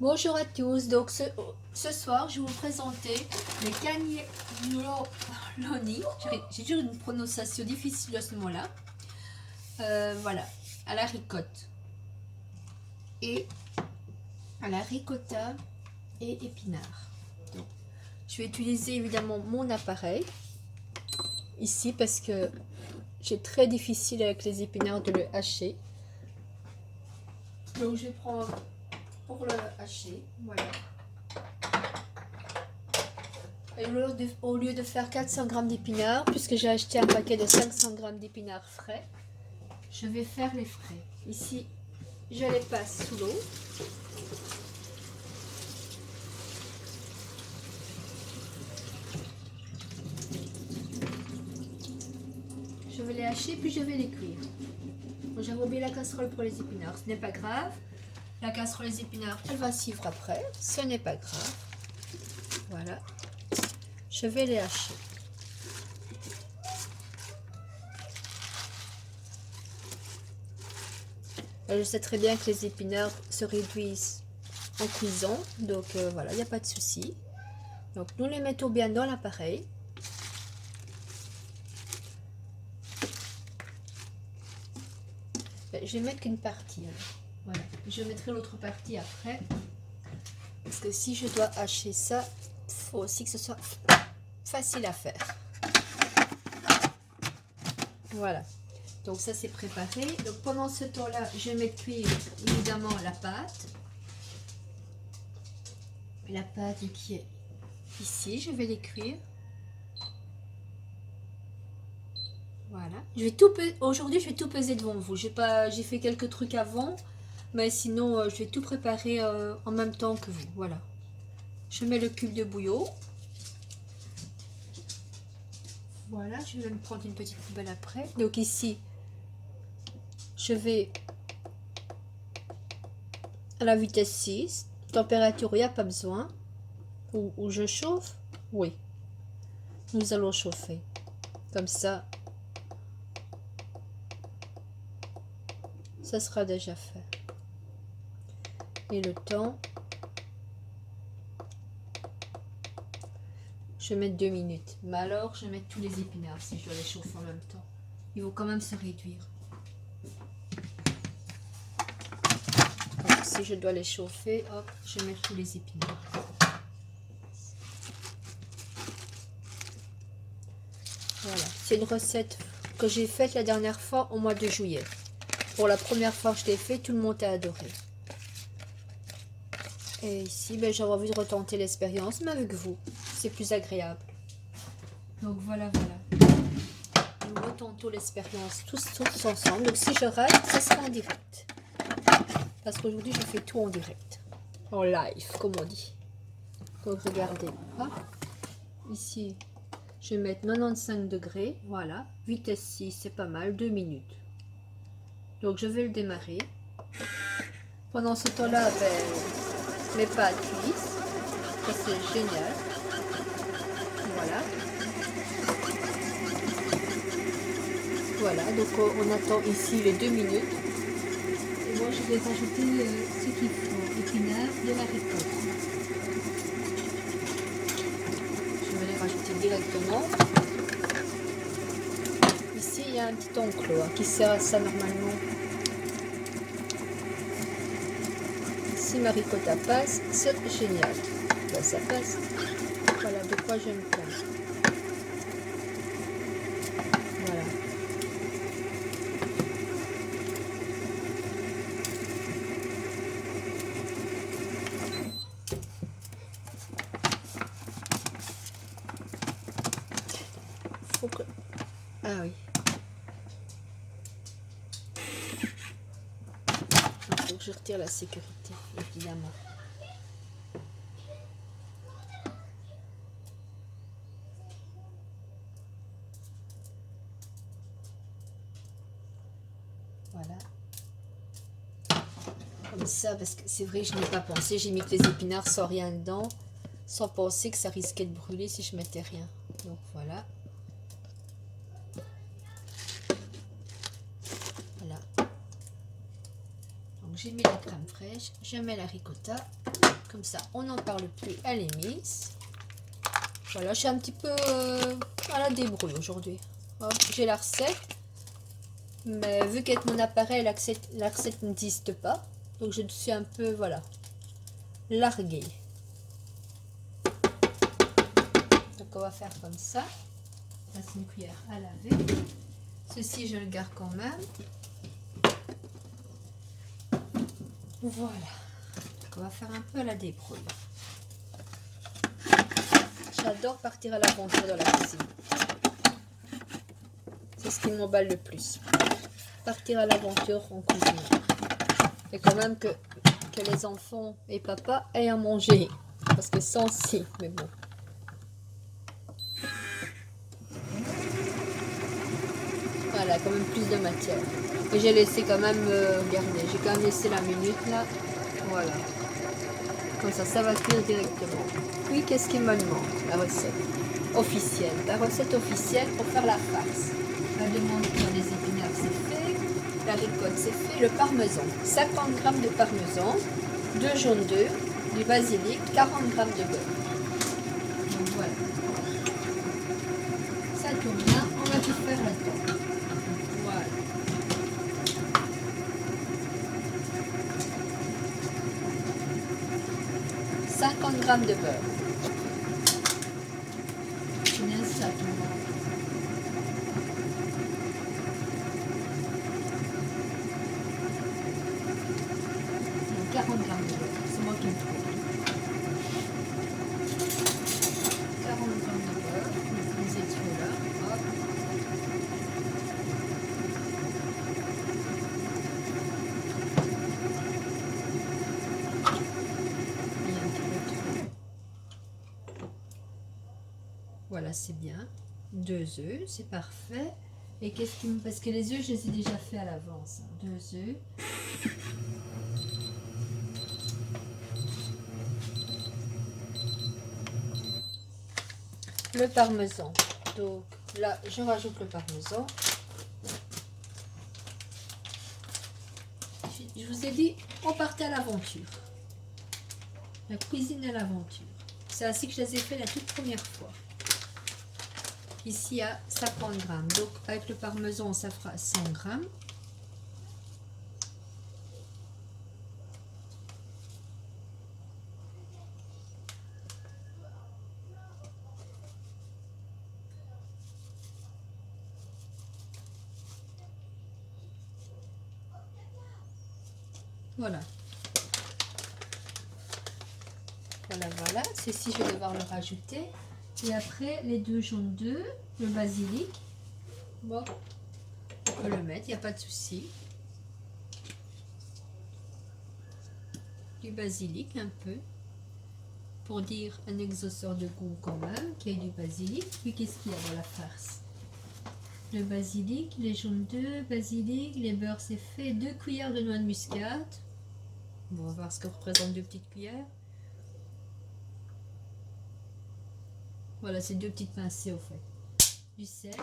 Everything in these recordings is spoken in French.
Bonjour à tous, donc ce soir je vais vous présenter les cannelloni. J'ai toujours une prononciation difficile à ce moment-là. Voilà, à la ricotte et à la ricotta et épinards. Donc, je vais utiliser évidemment mon appareil ici parce que c'est très difficile avec les épinards de le hacher. Donc je vais prendre pour le hacher, voilà. Et au lieu de faire 400 g d'épinards, puisque j'ai acheté un paquet de 500 g d'épinards frais, je vais faire les frais. Ici, je les passe sous l'eau. Je vais les hacher, puis je vais les cuire. J'avais oublié la casserole pour les épinards, ce n'est pas grave. La casserole des épinards, elle va suivre après, ce n'est pas grave. Voilà. Je vais les hacher. Je sais très bien que les épinards se réduisent en cuisson, donc voilà, il n'y a pas de souci. Donc nous les mettons bien dans l'appareil. Je vais mettre qu'une partie. Alors. Voilà, je mettrai l'autre partie après. Parce que si je dois hacher ça, il faut aussi que ce soit facile à faire. Voilà. Donc ça c'est préparé. Donc pendant ce temps-là, je vais mettre cuire évidemment la pâte. La pâte qui est ici, je vais les cuire. Voilà. Aujourd'hui, je vais tout peser devant vous. J'ai fait quelques trucs avant, mais sinon, je vais tout préparer en même temps que vous. Voilà. Je mets le cube de bouillon. Voilà, je vais me prendre une petite poubelle après. Donc ici, je vais à la vitesse 6. Température, il n'y a pas besoin. Ou je chauffe? Oui. Nous allons chauffer. Comme ça, ça sera déjà fait. Et le temps, je vais mettre 2 minutes. Mais alors, je vais mettre tous les épinards si je dois les chauffer en même temps. Ils vont quand même se réduire. Donc, si je dois les chauffer, hop, je vais mettre tous les épinards. Voilà, c'est une recette que j'ai faite la dernière fois au mois de juillet. Pour la première fois que je l'ai fait, tout le monde a adoré. Et ici, j'avais envie de retenter l'expérience, mais avec vous, c'est plus agréable. Donc voilà. Nous retentons l'expérience tous ensemble. Donc si je rate, ça sera en direct. Parce qu'aujourd'hui, je fais tout en direct. En live, comme on dit. Donc regardez. Hop. Ici, je vais mettre 95 degrés. Voilà. Vitesse 6, c'est pas mal. 2 minutes. Donc je vais le démarrer. Pendant ce temps-là, mes pâtes cuisent. Ça c'est génial. Voilà. Voilà, donc on attend ici les 2 minutes. Et moi je vais rajouter ce qu'il faut, épinards, de la ricotte. Je vais les rajouter directement. Ici il y a un petit enclos qui sert à ça normalement. Si ma ricotta passe, c'est génial. Ben, ça passe. Voilà de quoi je me plains. Voilà. Faut que... Ah oui. Il faut que je retire la sécurité, évidemment. Voilà. Comme ça, parce que c'est vrai que je n'ai pas pensé. J'ai mis que les épinards sans rien dedans, sans penser que ça risquait de brûler si je mettais rien. Donc voilà. Voilà. Donc j'ai mis la crème fraîche, je mets la ricotta. Comme ça, on n'en parle plus, elle est mise. Voilà, je suis un petit peu à la débrouille aujourd'hui. J'ai la recette. Mais vu qu'avec mon appareil, la recette n'existe pas. Donc je suis un peu, voilà, larguée. Donc on va faire comme ça. Là c'est une cuillère à laver. Ceci je le garde quand même. Voilà. Donc on va faire un peu à la débrouille. J'adore partir à l'aventure dans la cuisine. C'est ce qui m'emballe le plus. Partir à l'aventure en cuisine. Et quand même que les enfants et papa aient à manger. Parce que sans si, mais bon. Voilà, quand même plus de matière. Et j'ai laissé quand même, regardez, j'ai quand même laissé la minute là. Voilà. Comme ça va cuire directement. Puis, qu'est-ce qu'il me demande? La recette officielle. La recette officielle pour faire la farce. La demande pour les épinards, c'est fait. La ricotte, c'est fait. Le parmesan. 50 g de parmesan. 2 jaunes d'œufs. Du basilic. 40 g de beurre. Donc voilà. Ça tourne bien. On va tout faire là-dedans. Voilà. « 50 g de beurre. » C'est bien ça, tout le monde. Donc 40 g de beurre. C'est moi qui me trouve. 40 g de beurre. Les étiaux là. Hop. Voilà, c'est bien. 2 œufs, c'est parfait. Et qu'est-ce qui me... Parce que les œufs, je les ai déjà fait à l'avance. 2 œufs. Le parmesan. Donc là, je rajoute le parmesan. Je vous ai dit, on partait à l'aventure. La cuisine à l'aventure. C'est ainsi que je les ai fait la toute première fois. Ici à 50 g. Donc avec le parmesan, ça fera 100 g. Voilà. Voilà. Ceci, je vais devoir le rajouter. Et après, les 2 jaunes d'œufs, le basilic. Bon, on peut le mettre, il n'y a pas de souci. Du basilic, un peu. Pour dire un exhausteur de goût quand même, qu'il y ait du basilic. Puis qu'est-ce qu'il y a dans la farce? Le basilic, les jaunes d'œufs, basilic, les beurres, c'est fait. 2 cuillères de noix de muscade. Bon, on va voir ce que représente 2 petites cuillères. Voilà, c'est 2 petites pincées au fait. Du sel.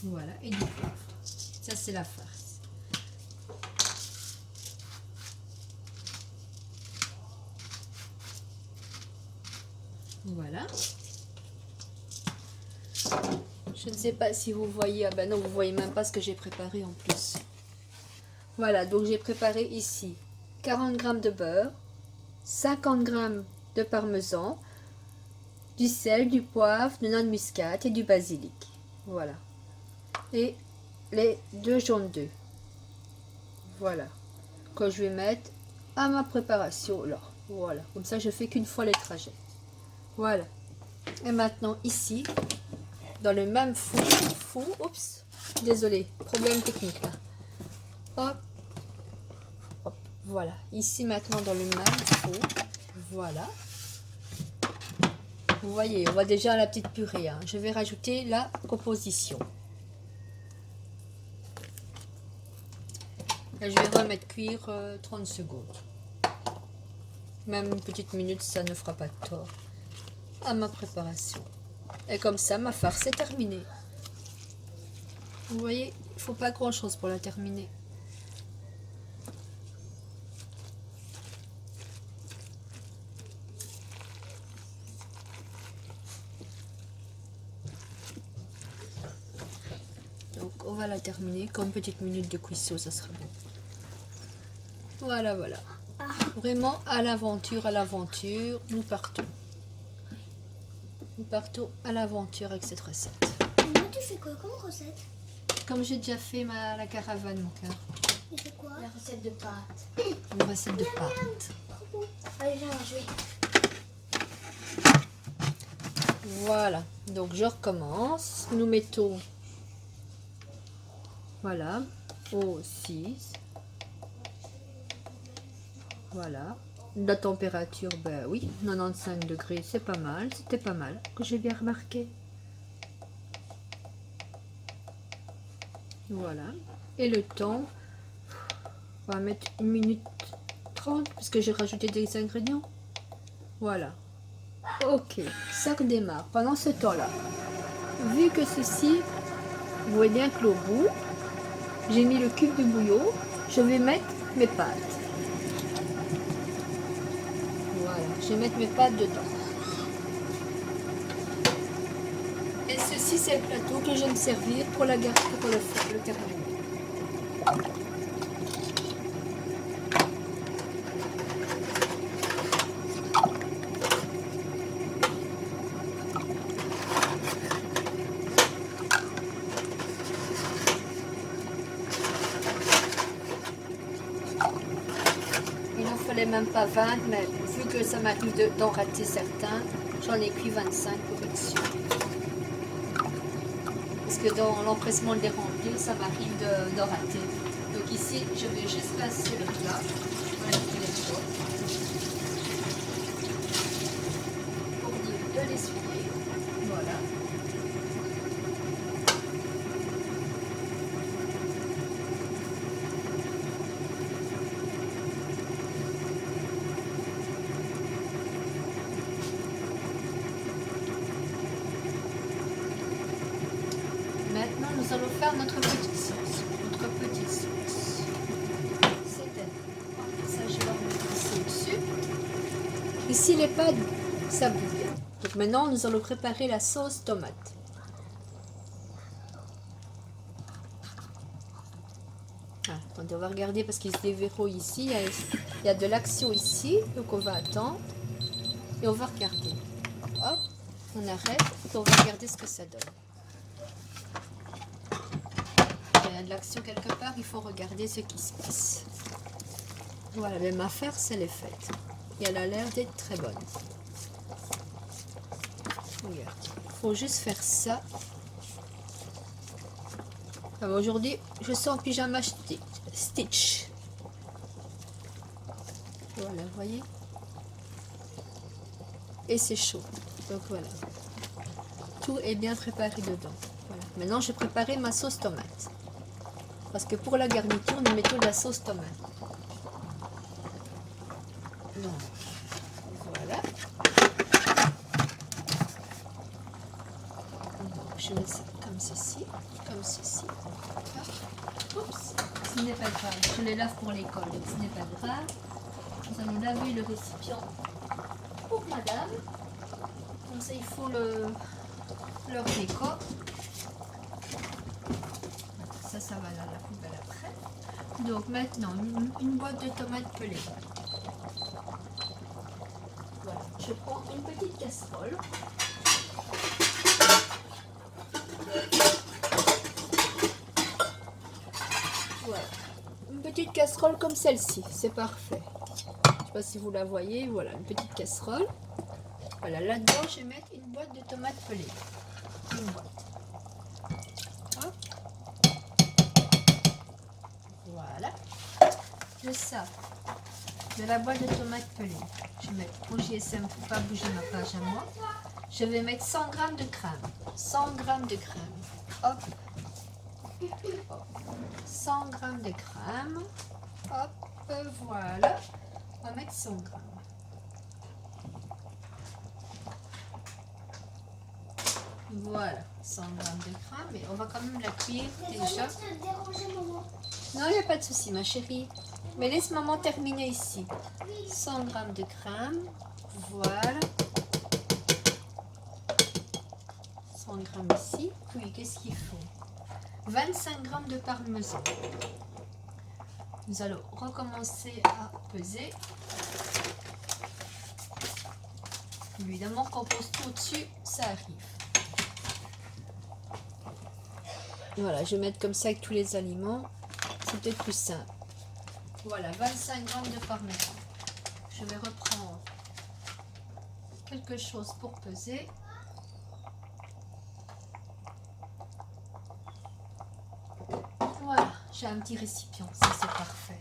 Voilà, et du poivre. Ça, c'est la farce. Voilà. Je ne sais pas si vous voyez. Ah ben non, vous voyez même pas ce que j'ai préparé en plus. Voilà, donc j'ai préparé ici 40 g de beurre, 50 g de parmesan, du sel, du poivre, de noix de muscade et du basilic. Voilà. Et les 2 jaunes d'œufs. Voilà. Que je vais mettre à ma préparation là. Voilà. Comme ça, je fais qu'une fois les trajets. Voilà. Et maintenant, ici, dans le même four. Oups. Désolé. Problème technique là. Hop. Hop. Voilà. Ici, maintenant, dans le même four. Voilà. Vous voyez, on voit déjà la petite purée. Hein. Je vais rajouter la composition. Là, je vais remettre cuire 30 secondes. Même une petite minute, ça ne fera pas de tort à ma préparation. Et comme ça, ma farce est terminée. Vous voyez, il ne faut pas grand chose pour la terminer. voilà, terminé. Comme petite minute de cuisson, ça sera bon. Voilà, voilà. Vraiment à l'aventure, nous partons. Nous partons à l'aventure avec cette recette. Moi, tu fais quoi comme recette? Comme j'ai déjà fait la caravane, mon cœur. Tu fais quoi? La recette de pâtes. Une recette de pâtes. Allez, viens, je vais. Voilà, donc je recommence. Nous mettons, voilà, au 6. Voilà. La température, ben oui, 95 degrés, c'est pas mal. C'était pas mal, que j'ai bien remarqué. Voilà. Et le temps, on va mettre 1 minute 30, parce que j'ai rajouté des ingrédients. Voilà. Ok, ça redémarre. Pendant ce temps-là, vu que ceci, vous voyez bien que au bout, j'ai mis le cube de bouillon, je vais mettre mes pâtes. Voilà, je vais mettre mes pâtes dedans. Et ceci, c'est le plateau que je vais me servir pour la garde, pour le terminer. Il n'en fallait même pas 20, mais vu que ça m'arrive d'en rater certains, j'en ai cuit 25 pour être sûr. Parce que dans l'empressement de les remplir, ça m'arrive d'en rater. Donc ici, je vais juste passer le plat. Voilà, pour dire de l'essuyer. Voilà. Maintenant, nous allons faire notre petite sauce. Notre petite sauce. C'était. Ça, je vais remettre ici au-dessus. Ici, les pâtes, ça bouille. Donc maintenant, nous allons préparer la sauce tomate. Ah, attendez, on va regarder parce qu'il se déverrouille ici. Il y a de l'action ici. Donc on va attendre. Et on va regarder. Hop, on arrête. Et on va regarder ce que ça donne. Il y a de l'action quelque part, il faut regarder ce qui se passe. Voilà, mais ma farce, elle est faite. Et elle a l'air d'être très bonne. Regarde, il faut juste faire ça. Alors aujourd'hui, je suis en pyjama stitch. Voilà, vous voyez. Et c'est chaud. Donc voilà. Tout est bien préparé dedans. Voilà. Maintenant, je vais préparer ma sauce tomate. Parce que pour la garniture, nous mettons de la sauce tomate. Donc, voilà. Donc, je mets ça comme ceci. Comme ceci. Oups, ce n'est pas grave. Je les lave pour l'école, donc ce n'est pas grave. Nous allons laver le récipient pour madame. Comme ça, il faut le déco. Ça va à la poubelle après. Donc maintenant, une boîte de tomates pelées. Voilà, je prends une petite casserole. Voilà, une petite casserole comme celle-ci, c'est parfait. Je ne sais pas si vous la voyez, voilà, une petite casserole. Voilà, là-dedans, je vais mettre une boîte de tomates pelées. Une boîte. Hop. Voilà. Je sers de la boîte de tomates pelées. Je vais mettre pour JSM pour ne pas bouger ma page à moi. Je vais mettre 100 g de crème. 100 g de crème. Hop. Hop. 100 g de crème. Hop. Voilà. On va mettre 100 g. Voilà, 100 g de crème. Mais on va quand même la cuire déjà. Non, il n'y a pas de souci, ma chérie. Mais laisse maman terminer ici. 100 g de crème. Voilà. 100 g ici. Puis, qu'est-ce qu'il faut? 25 g de parmesan. Nous allons recommencer à peser. Évidemment, quand on pose tout au-dessus, ça arrive. Voilà, je vais mettre comme ça avec tous les aliments. C'est peut-être plus simple. Voilà, 25 g de parmesan. Je vais reprendre quelque chose pour peser. Voilà, j'ai un petit récipient, ça c'est parfait.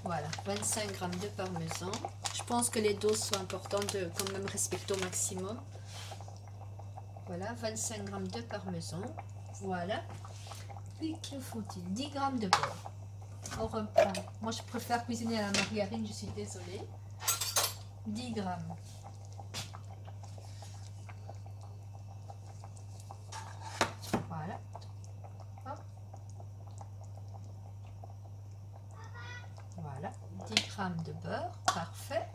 Voilà, 25 g de parmesan. Je pense que les doses sont importantes de quand même respecter au maximum. Voilà, 25 g de parmesan. Voilà. Puis que faut-il? 10 g de beurre. On reprend. Moi, je préfère cuisiner à la margarine, je suis désolée. 10 g. Voilà. Hop. Voilà. 10 g de beurre. Parfait.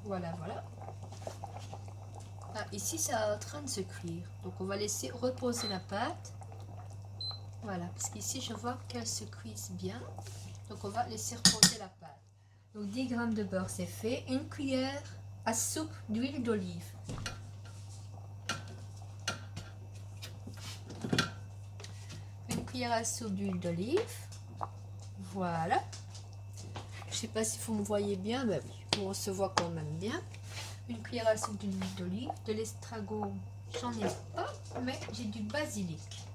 Voilà, voilà. Ah, ici, c'est en train de se cuire. Donc, on va laisser reposer la pâte. Voilà, parce qu'ici, je vois qu'elle se cuise bien. Donc, on va laisser reposer la pâte. Donc, 10 g de beurre, c'est fait. Une cuillère à soupe d'huile d'olive. Une cuillère à soupe d'huile d'olive. Voilà. Je ne sais pas si vous me voyez bien. Ben oui, on se voit quand même bien. Une cuillère à soupe d'huile d'olive. De l'estragon, j'en ai pas, mais j'ai du basilic.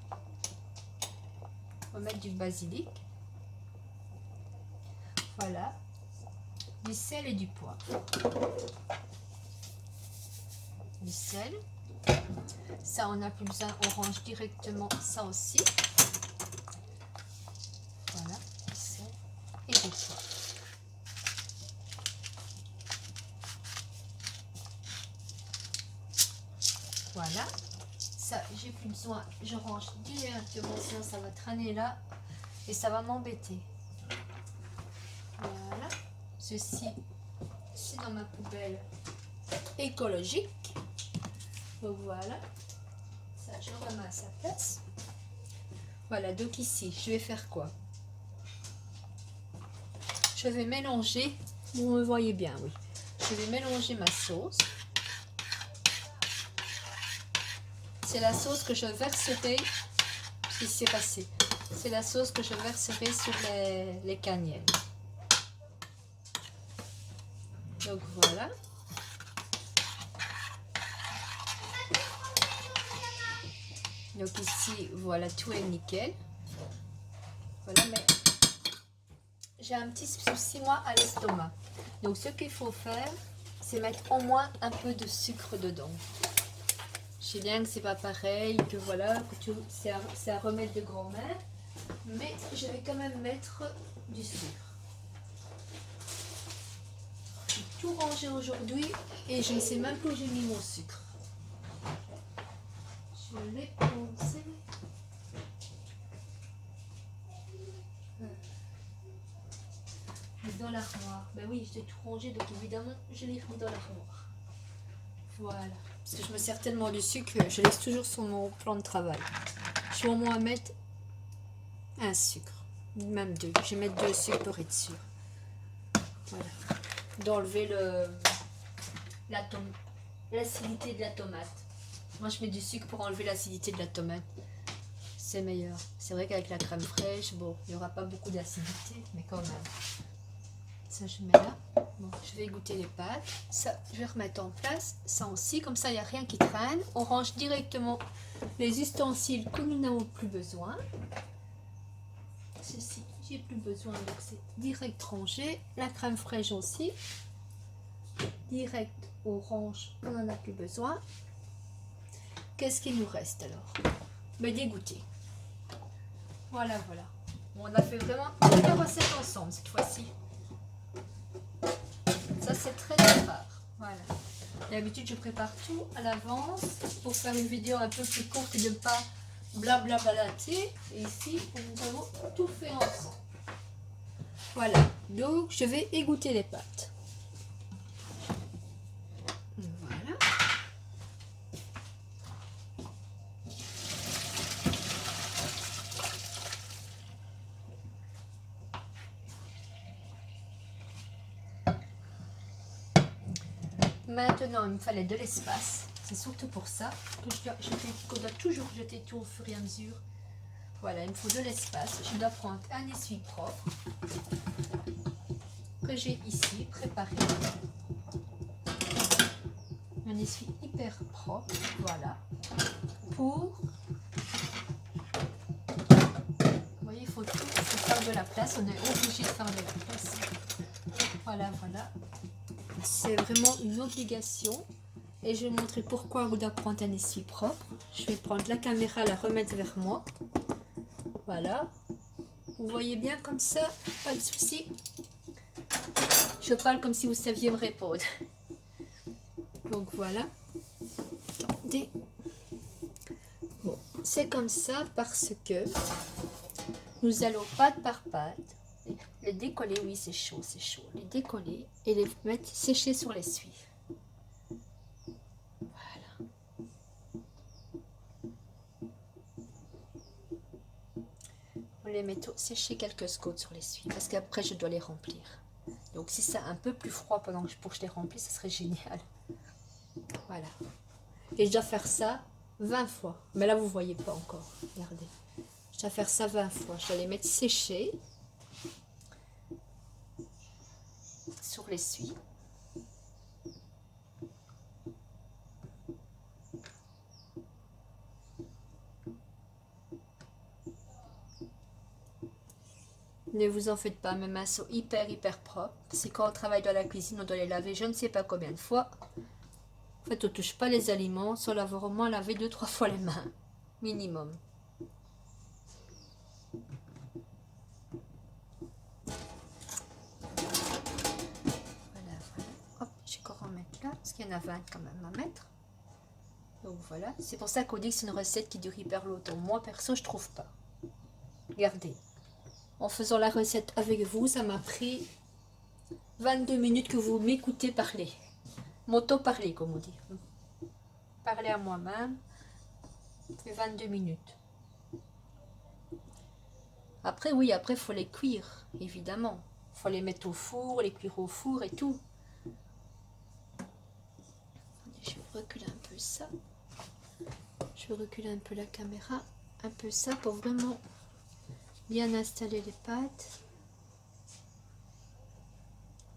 On va mettre du basilic. Voilà. Du sel et du poivre. Du sel. Ça, on n'a plus besoin. On range directement ça aussi. Voilà. Du sel et du poivre. Voilà. Ça, j'ai plus besoin. Je range directement, sinon ça va traîner là et ça va m'embêter. Voilà. Ceci, c'est dans ma poubelle écologique. Donc voilà. Ça, je remets à sa place. Voilà, donc ici, je vais faire quoi? Je vais mélanger. Vous me voyez bien, oui. Je vais mélanger ma sauce. C'est la sauce que je verserai. Ce qui s'est passé. C'est la sauce que je verserai sur les cannelles. Donc voilà. Donc ici, voilà, tout est nickel. Voilà, mais j'ai un petit souci, moi, à l'estomac. Donc ce qu'il faut faire, c'est mettre au moins un peu de sucre dedans. Je sais bien que c'est pas pareil, que voilà, que c'est un remède de grand-mère, mais je vais quand même mettre du sucre. J'ai tout rangé aujourd'hui et je ne sais même plus où j'ai mis mon sucre. Je l'ai pensé. Dans l'armoire. Ben oui, j'ai tout rangé, donc évidemment, je l'ai remis dans l'armoire. Voilà. Parce que je me sers tellement du sucre, je laisse toujours sur mon plan de travail. Je vais au moins mettre un sucre, même deux. Je vais mettre 2 sucres pour être sûr. Voilà. D'enlever l'acidité de la tomate. Moi, je mets du sucre pour enlever l'acidité de la tomate. C'est meilleur. C'est vrai qu'avec la crème fraîche, bon, il n'y aura pas beaucoup d'acidité, mais quand même. Ça, je mets là. Bon, je vais égoutter les pâtes. Ça, je vais remettre en place. Ça aussi, comme ça, il n'y a rien qui traîne. On range directement les ustensiles que nous n'avons plus besoin. Ceci, j'ai plus besoin, donc c'est direct rangé. La crème fraîche aussi. Direct, on range, on n'en a plus besoin. Qu'est-ce qu'il nous reste alors? Mais d'égoutter. Voilà, voilà. Bon, on a fait vraiment toutes les recettes ensemble cette fois-ci. Ça, c'est très très rare. Voilà. D'habitude, je prépare tout à l'avance pour faire une vidéo un peu plus courte et de ne pas blablabalater. Et ici, nous avons tout fait ensemble. Voilà, donc je vais égoutter les pâtes. Voilà. Maintenant, il me fallait de l'espace. C'est surtout pour ça qu'on doit toujours jeter tout au fur et à mesure. Voilà, il me faut de l'espace. Je dois prendre un essuie propre que j'ai ici préparé. Un essuie hyper propre, voilà. Pour, vous voyez, il faut tout faire de la place. On est obligé de faire de la place. Voilà, voilà. C'est vraiment une obligation. Et je vais vous montrer pourquoi on doit prendre un essuie propre. Je vais prendre la caméra, la remettre vers moi. Voilà. Vous voyez bien comme ça, pas de souci. Je parle comme si vous saviez me répondre. Donc voilà. Attendez. Bon, c'est comme ça parce que nous allons pâte par pâte les décoller. Oui, c'est chaud, c'est chaud. Les décoller et les mettre sécher sur l'essuie. Voilà. On les met sécher quelques secondes sur l'essuie parce qu'après je dois les remplir. Donc si c'est un peu plus froid pendant que je les remplis, ce serait génial. Voilà. Et je dois faire ça 20 fois. Mais là, vous ne voyez pas encore. Regardez. Je dois faire ça 20 fois. Je dois les mettre sécher sur l'essuie. Ne vous en faites pas, mes mains sont hyper propres. C'est quand on travaille dans la cuisine, on doit les laver je ne sais pas combien de fois. En fait, on ne touche pas les aliments sans l'avoir au moins lavé 2-3 fois les mains. Minimum. Voilà. Hop, je vais encore en mettre là, parce qu'il y en a 20 quand même à mettre. Donc voilà, c'est pour ça qu'on dit que c'est une recette qui dure hyper longtemps. Moi, perso, je trouve pas. Regardez. En faisant la recette avec vous, ça m'a pris 22 minutes que vous m'écoutez parler. M'auto-parler, comme on dit. Parler à moi-même, fait 22 minutes. Après, oui, après, il faut les cuire, évidemment. Il faut les mettre au four, les cuire au four et tout. Je vais reculer un peu ça. Je vais reculer un peu la caméra. Un peu ça pour vraiment bien installer les pâtes.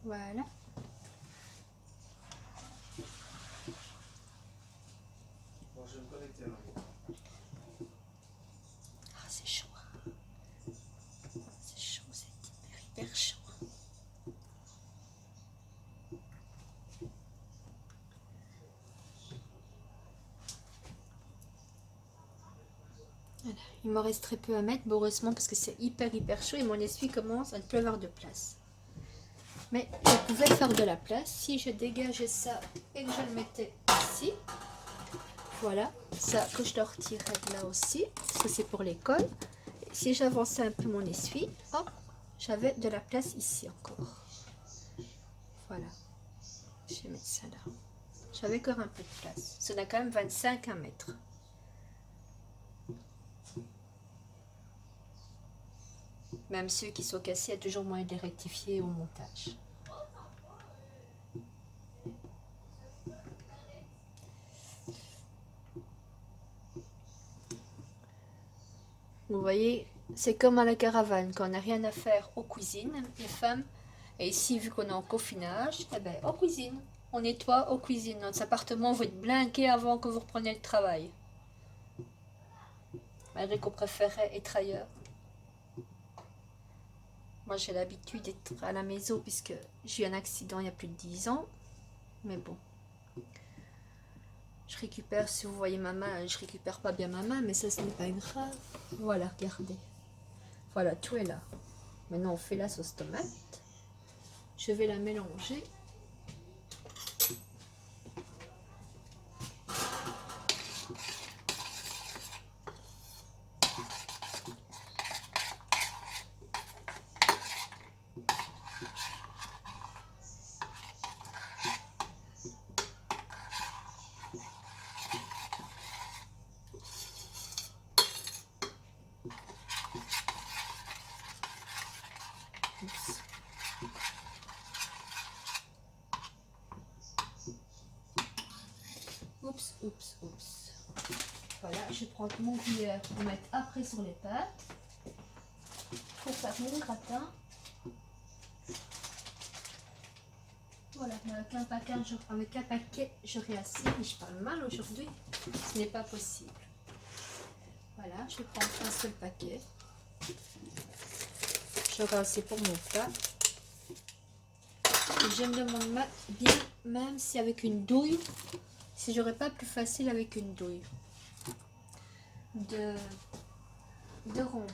Voilà. Bon, je vais me connecter là. Ah, c'est chaud. C'est chaud, c'est hyper chaud. Voilà. Il me reste très peu à mettre, mais heureusement parce que c'est hyper chaud et mon essuie commence à ne plus avoir de place. Mais je pouvais faire de la place si je dégageais ça et que je le mettais ici. Voilà, ça que je dois retirer de là aussi, parce que c'est pour l'école. Si j'avançais un peu mon essuie, hop, j'avais de la place ici encore. Voilà, je vais mettre ça là. J'avais encore un peu de place. Ça a quand même 25 à mettre. Même ceux qui sont cassés, il y a toujours moyen de les rectifier au montage. Vous voyez, c'est comme à la caravane, quand on n'a rien à faire aux cuisines, les femmes. Et ici, vu qu'on est en confinage, eh ben, aux cuisines. On nettoie aux cuisines. Notre appartement va être blinqué avant que vous repreniez le travail. Malgré qu'on préférait être ailleurs. Moi, j'ai l'habitude d'être à la maison puisque j'ai eu un accident il y a plus de 10 ans. Mais bon. Je récupère, si vous voyez ma main, je récupère pas bien ma main, mais ça, ce n'est pas grave. Voilà, regardez. Voilà, tout est là. Maintenant, on fait la sauce tomate. Je vais la mélanger. Oups. Oups, oups, oups. Voilà, je prends mon cuillère pour mettre après sur les pâtes. Pour faire mon gratin. Voilà, avec un paquet, j'aurai assez, mais je parle mal aujourd'hui. Ce n'est pas possible. Voilà, je prends un seul paquet. J'aurai assez pour mon plat. Et je me demande bien, même si avec une douille, si j'aurais pas plus facile avec une douille de remplir.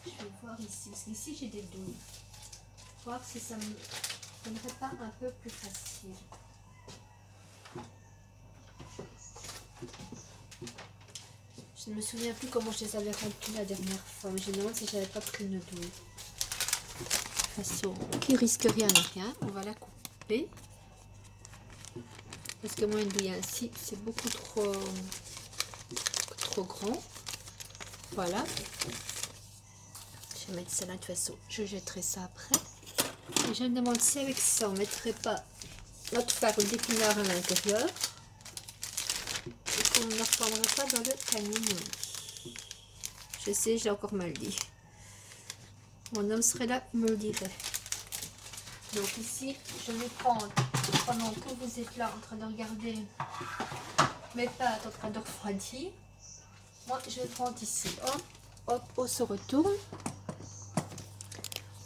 Je vais voir ici, parce qu'ici j'ai des douilles. Voir si ça me donnerait pas un peu plus facile. Je ne me souviens plus comment je les avais remplies la dernière fois, mais je me demande si j'avais pas pris une douille. De toute façon, qui risque rien à rien, on va la couper. Parce que moi une douille ainsi, c'est beaucoup trop grand. Voilà. Je vais mettre ça là de toute façon, je jetterai ça après. Et je me demande si avec ça on ne mettrait pas notre farine d'épinards à l'intérieur. Et qu'on ne reprendrait pas dans le cannelloni. Je sais, j'ai encore mal dit. Mon homme serait là, il me le dirait. Donc ici, je vais prendre, pendant que vous êtes là en train de regarder mes pâtes en train de refroidir, moi je vais prendre ici, hop, hop, on se retourne.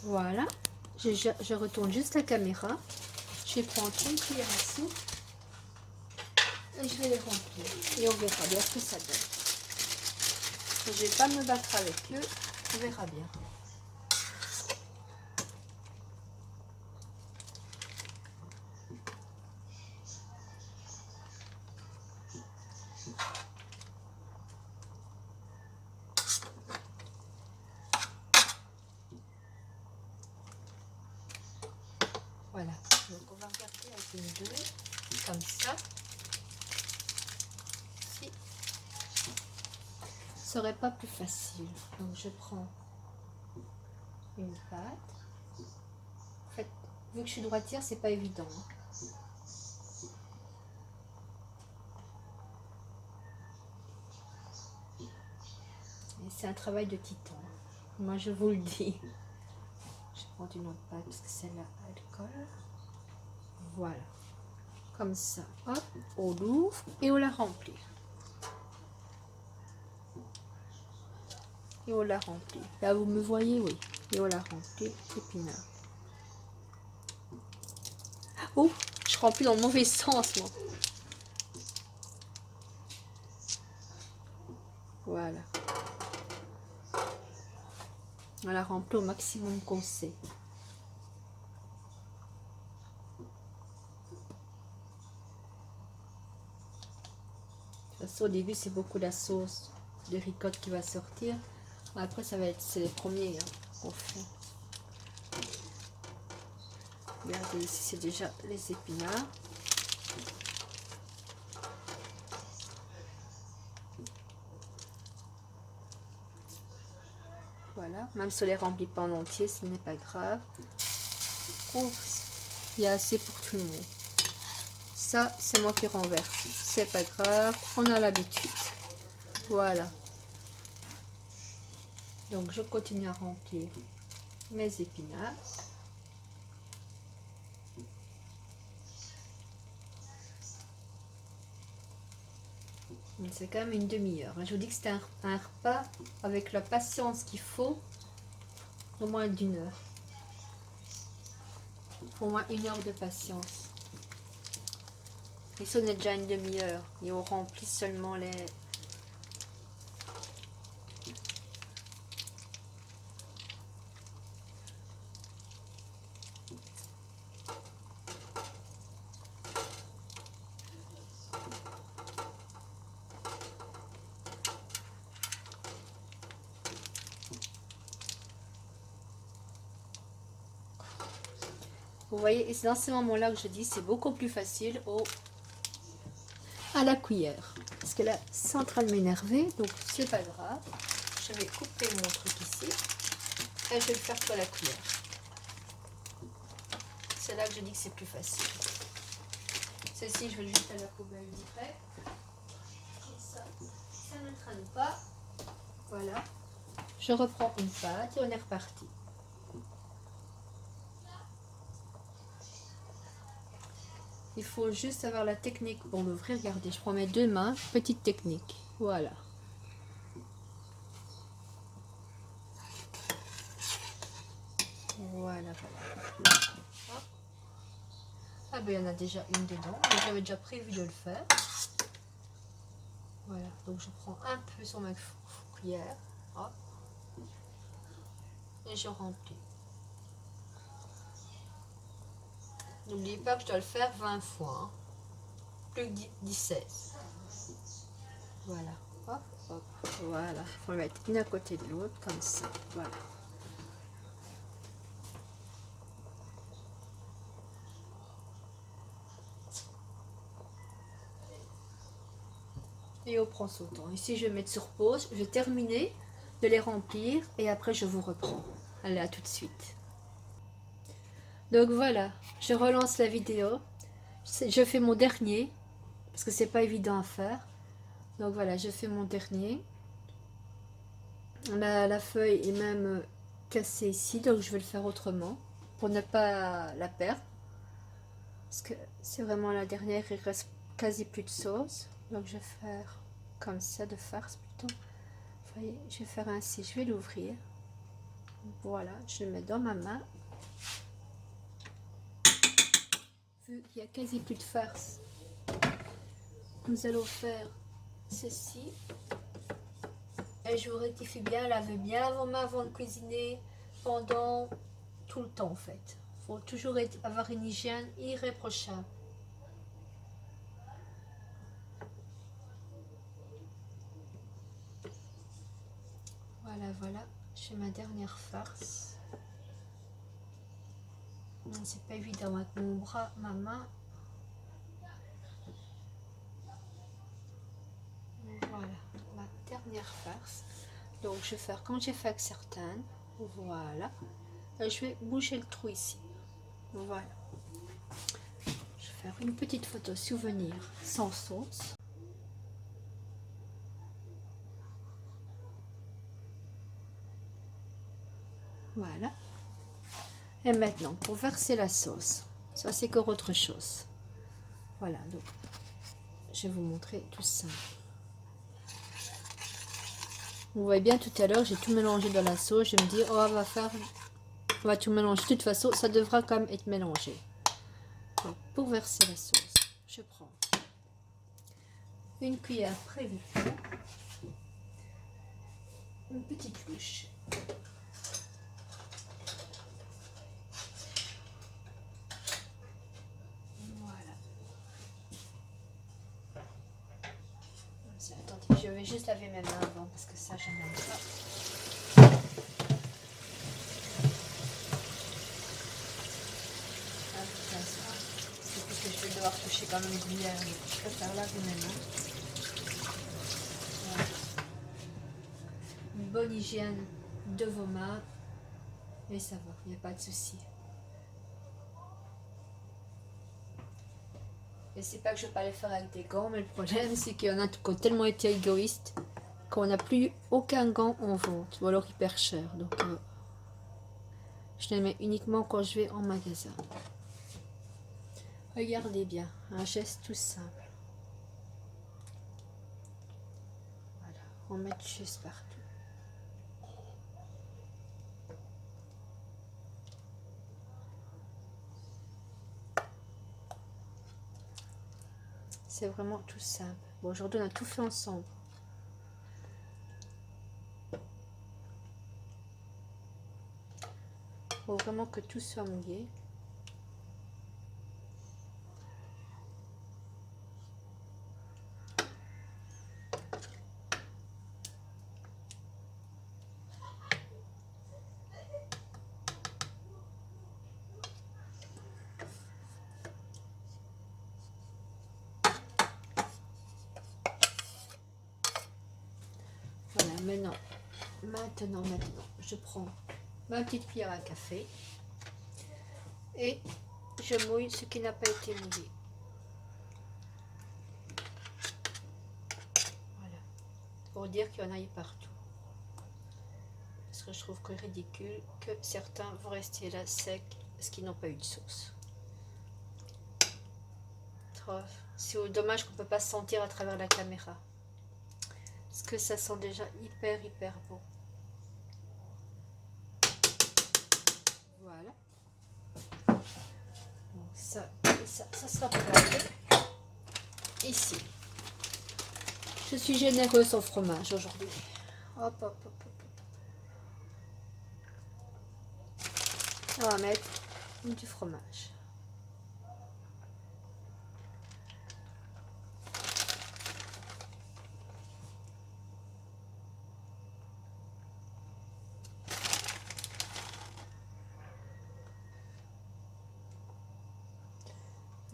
Voilà, je retourne juste la caméra. Je vais prendre une cuillère à soupe et je vais les remplir. Et on verra bien ce que ça donne. Je ne vais pas me battre avec eux, on verra bien. Voilà, donc on va regarder avec une douille, comme ça. Si, ce serait pas plus facile. Donc je prends une pâte. En fait, vu que je suis droitière, c'est pas évident. Et c'est un travail de titan. Moi, je vous le dis. Je vais prendre une autre pâte parce que celle-là, elle colle. Voilà. Comme ça. Hop, on l'ouvre et on la remplit. Et on la remplit. Là, vous me voyez, oui. Et on la remplit d'épinards. Oh, je remplis dans le mauvais sens, moi. Voilà. On la remplit au maximum qu'on sait. De toute façon, au début, c'est beaucoup la sauce de ricotte qui va sortir. Après, ça va être, c'est les premiers qu'on fait. Regardez, ici, c'est déjà les épinards. Voilà, même si on les remplit pas en entier, ce n'est pas grave. Oh, il y a assez pour tout le monde. Ça, c'est moi qui renverse. C'est pas grave, on a l'habitude. Voilà. Donc, je continue à remplir mes épinards. C'est quand même une demi-heure. Je vous dis que c'est un repas avec la patience qu'il faut, au moins d'une heure. Au moins une heure de patience. Ici, on est déjà une demi-heure et on remplit seulement les... Vous voyez, et c'est dans ces moments-là que je dis c'est beaucoup plus facile à la cuillère. Parce que là, c'est en train de m'énerver, donc c'est pas grave. je vais couper mon truc ici et je vais le faire sur la cuillère. C'est là que je dis que c'est plus facile. Ceci, je vais le jeter à la poubelle direct. Comme ça ne traîne pas. Voilà. Je reprends une pâte et on est reparti. Il faut juste avoir la technique pour l'ouvrir. Regardez, je prends mes deux mains, petite technique. Voilà. Voilà, voilà. Ah ben il y en a déjà une dedans. J'avais déjà prévu de le faire. Voilà, donc je prends un peu sur ma cuillère. Hop. Et je remplis. N'oubliez pas que je dois le faire 20 fois. Hein. Plus que 16. Voilà. Hop, hop. Voilà. Il faut le mettre une à côté de l'autre, comme ça. Voilà. Et on prend son temps. Ici, je vais mettre sur pause. Je vais terminer de les remplir et après, je vous reprends. Allez, à tout de suite. Donc voilà, je relance la vidéo. Je fais mon dernier parce que c'est pas évident à faire. Donc voilà, je fais mon dernier. La feuille est même cassée ici, donc je vais le faire autrement pour ne pas la perdre. Parce que c'est vraiment la dernière, il reste quasi plus de sauce. Donc je vais faire comme ça, de farce plutôt. Vous voyez, je vais faire ainsi, je vais l'ouvrir. Voilà, je le mets dans ma main. Vu qu'il y a quasi plus de farce, nous allons faire ceci. Et je vous rectifie bien, lavez bien vos mains avant de cuisiner pendant tout le temps en fait. Il faut toujours avoir une hygiène irréprochable. Voilà, voilà, j'ai ma dernière farce. C'est pas évident avec mon bras, ma main. Voilà, ma dernière farce. Donc je vais faire quand j'ai fait avec certaines. Voilà. Et je vais boucher le trou ici. Voilà. Je vais faire une petite photo souvenir sans sauce. Voilà. Et maintenant, pour verser la sauce, ça c'est encore autre chose. Voilà, donc je vais vous montrer tout ça. Vous voyez bien tout à l'heure, j'ai tout mélangé dans la sauce. Je me dis, oh, on va tout mélanger. De toute façon, ça devra quand même être mélangé. Donc, pour verser la sauce, je prends une cuillère prévue, une petite louche. Attendez, je vais juste laver mes mains avant parce que ça, je n'aime pas. C'est plus que je vais devoir toucher quand même une cuillère. Je préfère laver mes mains. Voilà. Une bonne hygiène de vos mains et ça va, il n'y a pas de souci. Et c'est pas que je ne veux pas les faire avec des gants, mais le problème c'est qu'il y en a qui ont tellement été égoïstes qu'on n'a plus aucun gant en vente, ou alors hyper cher. Donc je les mets uniquement quand je vais en magasin. Regardez bien, un geste tout simple. Voilà, on met juste partout. C'est vraiment tout simple. Bon, aujourd'hui, on a tout fait ensemble. Il faut vraiment que tout soit mouillé. Voilà, maintenant, Maintenant, je prends ma petite cuillère à café et je mouille ce qui n'a pas été mouillé. Voilà, pour dire qu'il y en a eu partout. Parce que je trouve que ridicule que certains vont rester là secs parce qu'ils n'ont pas eu de sauce. C'est dommage qu'on ne peut pas se sentir à travers la caméra. Parce que ça sent déjà hyper bon. Voilà. Donc ça sera prêt. Ici. Je suis généreuse en fromage aujourd'hui. Hop, hop, hop, hop. On va mettre du fromage.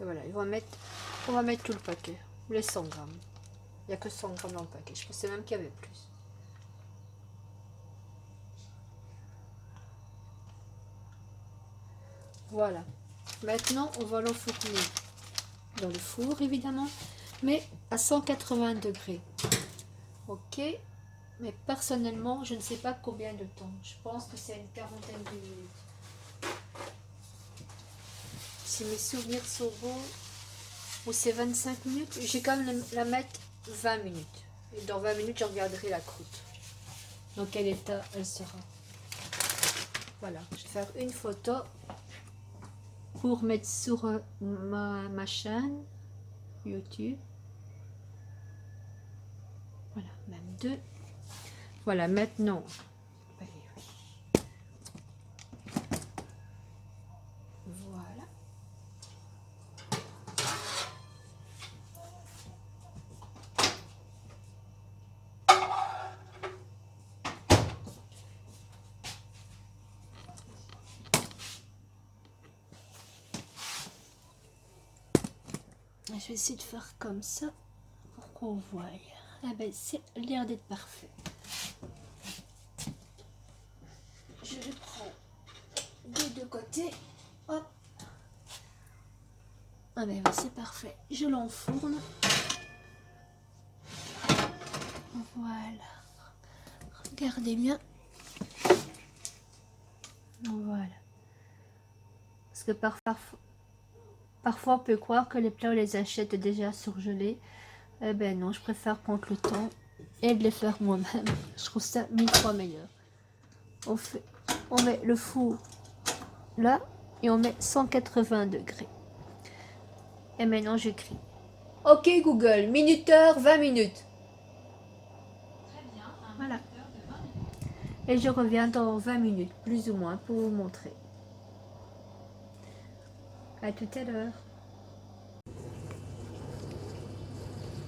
Et voilà, on va mettre tout le paquet, les 100 grammes. Il n'y a que 100 grammes dans le paquet. Je pensais même qu'il y avait plus. Voilà. Maintenant, on va l'enfourner dans le four, évidemment, mais à 180 degrés. Ok. Mais personnellement, je ne sais pas combien de temps. Je pense que c'est une quarantaine de minutes. Si mes souvenirs sont bons, ou c'est 25 minutes, j'ai quand même la mettre 20 minutes. Et dans 20 minutes, je regarderai la croûte. Dans quel état elle sera. Voilà, je vais faire une photo pour mettre sur ma chaîne YouTube. Voilà, même deux. Voilà, maintenant. Voilà. Je vais essayer de faire comme ça pour qu'on voie. Ah ben, c'est l'air d'être parfait. Je le prends des deux côtés. Hop. Ah ben, c'est parfait. Je l'enfourne. Voilà. Regardez bien. Voilà. Parce que parfois on peut croire que les plats on les achète déjà surgelés. Eh ben non, je préfère prendre le temps et de les faire moi-même. Je trouve ça 1000 fois meilleur. On met le four là et on met 180 degrés. Et maintenant j'écris. Ok Google, minuteur 20 minutes. Très bien, Voilà. minuteur de 20 minutes. Et je reviens dans 20 minutes, plus ou moins, pour vous montrer. À tout à l'heure.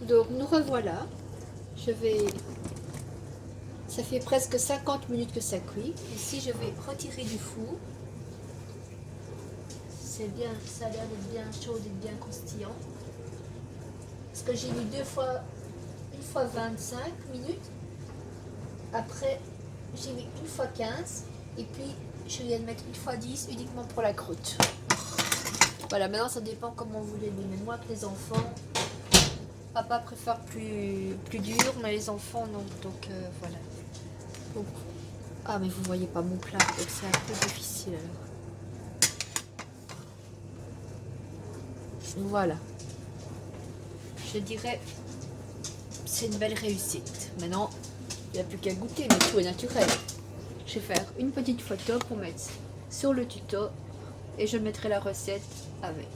Donc nous revoilà. Ça fait presque 50 minutes que ça cuit. Ici je vais retirer du four. C'est bien, ça a l'air d'être bien chaud et bien croustillant. Parce que j'ai mis une fois 25 minutes. Après j'ai mis une fois 15. Et puis je viens de mettre une fois 10 uniquement pour la croûte. Voilà, maintenant ça dépend comment vous l'aimez. Mais moi que les enfants, papa préfère plus dur, mais les enfants non. Donc voilà. Donc, ah mais vous voyez pas mon plat, donc c'est un peu difficile alors. Voilà. Je dirais c'est une belle réussite. Maintenant, il n'y a plus qu'à goûter, mais tout est naturel. Je vais faire une petite photo pour mettre sur le tuto et je mettrai la recette avec.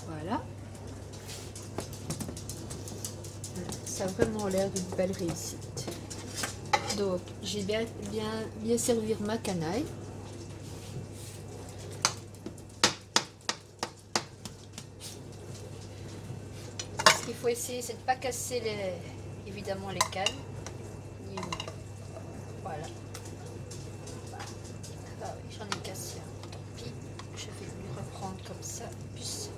Voilà. Ça a vraiment l'air d'une belle réussite. Donc, j'ai bien servir ma canaille. Ce qu'il faut essayer, c'est de ne pas casser évidemment les cannes. Voilà. Ah oui, j'en ai cassé un. Tant pis, je vais lui reprendre comme ça. Plus,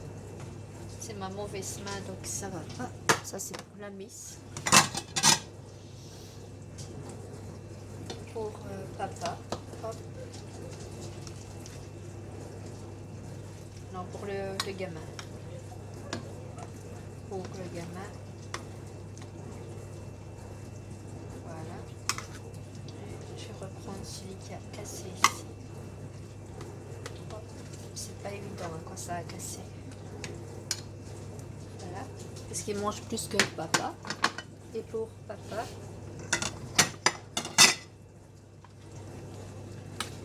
c'est ma mauvaise main, donc ça va pas. Ça, c'est pour la miss. pour papa. Hop. Non, pour le gamin. Pour le gamin. Voilà. Je vais reprendre celui qui a cassé ici. Hop. C'est pas évident hein, quand ça a cassé. Voilà. Parce qu'il mange plus que papa. Et pour papa,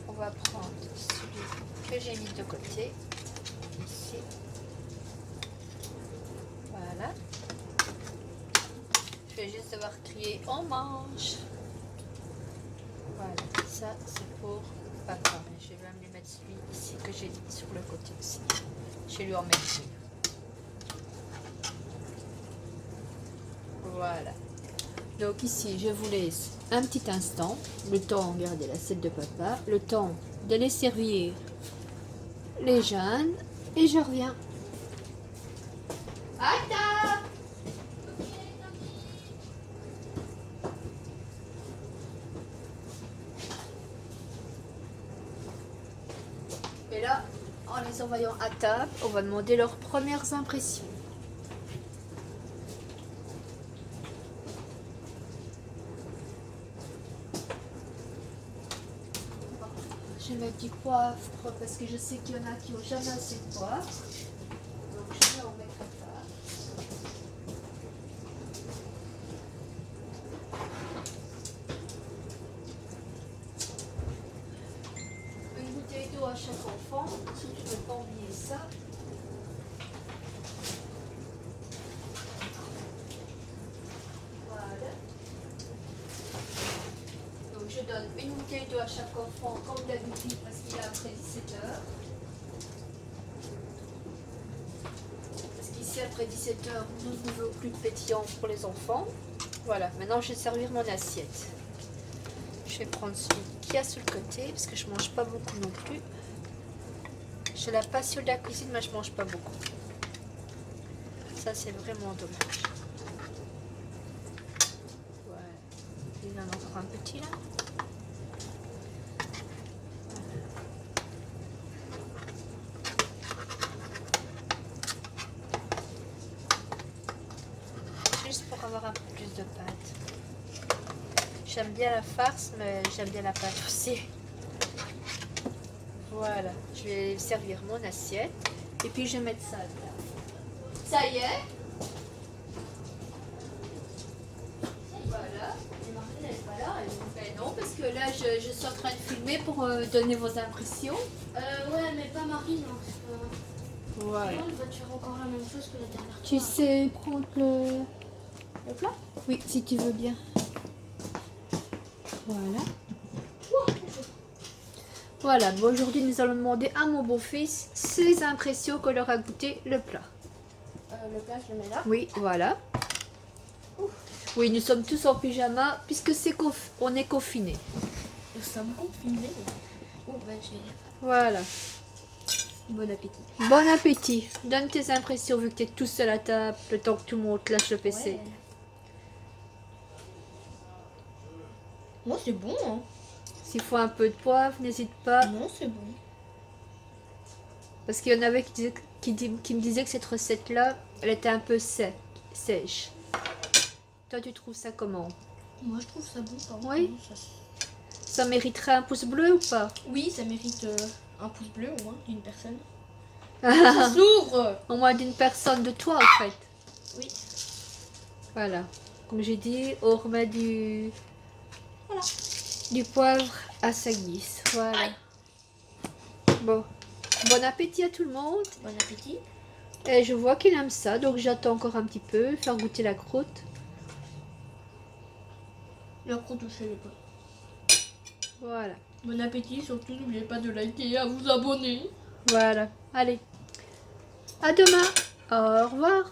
on va prendre celui que j'ai mis de côté. Ici. Voilà. Je vais juste devoir crier on mange. Voilà, ça c'est pour papa. Je vais même lui mettre celui ici que j'ai mis sur le côté aussi. Je vais lui en mettre une. Voilà. Donc ici, je vous laisse un petit instant, le temps de regarder l'assiette de papa, le temps d'aller servir les jeunes et je reviens. À table. Et là, en les envoyant à table, on va demander leurs premières impressions. Je vais mettre du poivre parce que je sais qu'il y en a qui n'ont jamais assez de poivre. Donc je vais en mettre pas. Une bouteille d'eau à chaque enfant, surtout ne pas oublier ça. Voilà. Donc je donne une bouteille d'eau à chaque enfant comme d'habitude parce qu'il est après 17 heures. Parce qu'ici après 17 heures, nous ne voulons plus de pétillant pour les enfants. Voilà, maintenant je vais servir mon assiette. Je vais prendre celui qui a sur le côté parce que je ne mange pas beaucoup non plus. J'ai la passion de la cuisine mais je ne mange pas beaucoup. Ça c'est vraiment dommage. Voilà. Il y en a encore un petit là. Juste pour avoir un peu plus de pâte. J'aime bien la farce, mais j'aime bien la pâte aussi. Voilà, je vais servir mon assiette et puis je vais mettre ça là. Ça y est. Voilà. Et Marine, elle n'est pas là. Ben non, parce que là, je suis en train de filmer pour donner vos impressions. Ouais, mais pas Marie, non. Voilà. Sinon, il va te faire encore la même chose que la dernière fois. Tu sais prendre le plat? Oui, si tu veux bien. Voilà. Voilà, bon, aujourd'hui nous allons demander à mon beau-fils ses impressions quand il aura goûté le plat. Le plat, je le mets là. Oui, voilà. Oui, nous sommes tous en pyjama puisque on est confinés. Nous sommes confinés. Oh, ben j'ai... Voilà. Bon appétit. Bon appétit. Donne tes impressions vu que tu es tout seul à table, le temps que tout le monde lâche le PC. Ouais. Moi, c'est bon, hein. S'il faut un peu de poivre, n'hésite pas. Non, c'est bon. Parce qu'il y en avait qui me disaient que cette recette-là, elle était un peu sèche. Toi, tu trouves ça comment? Moi, je trouve ça bon. Par contre, Oui. ça... Ça mériterait un pouce bleu ou pas? Oui, ça mérite un pouce bleu au moins d'une personne. Ça s'ouvre. Au moins d'une personne de toi, en fait. Oui. Voilà. Comme j'ai dit, on remet du Voilà. poivre à sa guise. Voilà. Aïe. Bon. Bon appétit à tout le monde. Bon appétit. Et je vois qu'il aime ça, donc j'attends encore un petit peu, faire goûter la croûte. La croûte aussi, elle est bonne. Voilà. Bon appétit, surtout n'oubliez pas de liker et à vous abonner. Voilà. Allez. À demain. Au revoir.